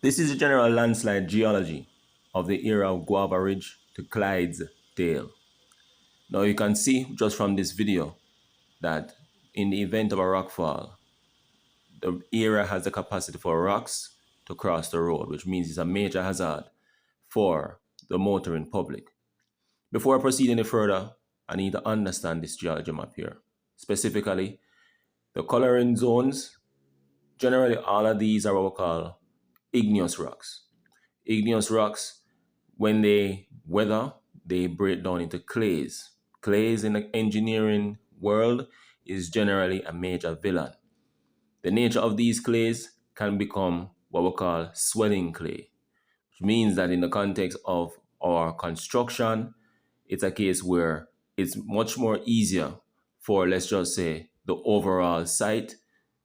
This is the general landslide geology of the era of Guava Ridge to Clydesdale. Now you can see just from this video that in the event of a rockfall, the area has the capacity for rocks to cross the road, which means it's a major hazard for the motoring public. Before I proceed any further, I need to understand this geology map here. Specifically, the coloring zones, generally all of these are what we call igneous rocks. Igneous rocks, when they weather, they break down into clays. Clays in the engineering world is generally a major villain. The nature of these clays can become what we call swelling clay, which means that in the context of our construction, it's a case where it's much more easier for, let's just say, the overall site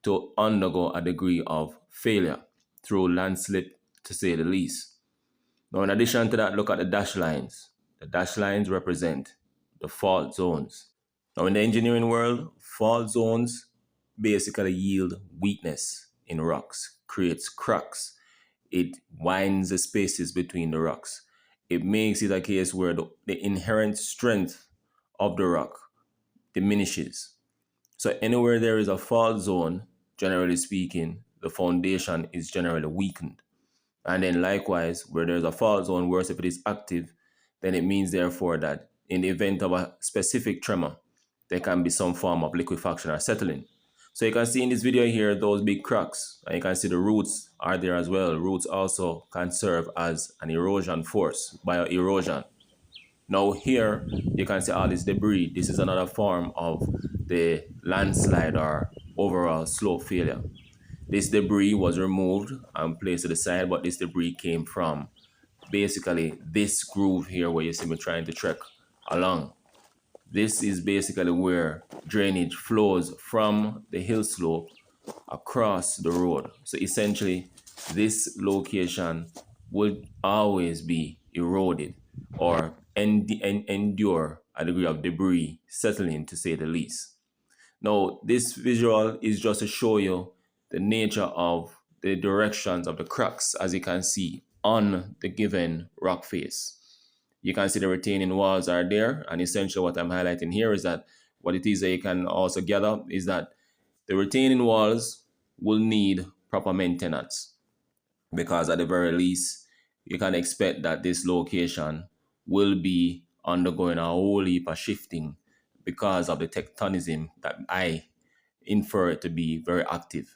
to undergo a degree of failure through landslip, to say the least. Now, in addition to that, look at the dash lines. The dash lines represent the fault zones. Now, in the engineering world, fault zones basically yield weakness in rocks, creates cracks. It winds the spaces between the rocks. It makes it a case where the inherent strength of the rock diminishes. So anywhere there is a fault zone, generally speaking, the foundation is generally weakened. And then likewise, where there's a fault zone, worse if it is active, then it means therefore that in the event of a specific tremor, there can be some form of liquefaction or settling. So you can see in this video here, those big cracks, and you can see the roots are there as well. Roots also can serve as an erosion force, bioerosion. Now here, you can see all this debris. This is another form of the landslide or overall slope failure. This debris was removed and placed to the side, but this debris came from basically this groove here where you see me trying to trek along. This is basically where drainage flows from the hill slope across the road. So essentially, this location would always be eroded or endure a degree of debris settling, to say the least. Now, this visual is just to show you the nature of the directions of the cracks, as you can see on the given rock face. You can see the retaining walls are there, and essentially what I'm highlighting here is that what it is that you can also gather is that the retaining walls will need proper maintenance, because at the very least, you can expect that this location will be undergoing a whole heap of shifting because of the tectonism that I infer it to be very active.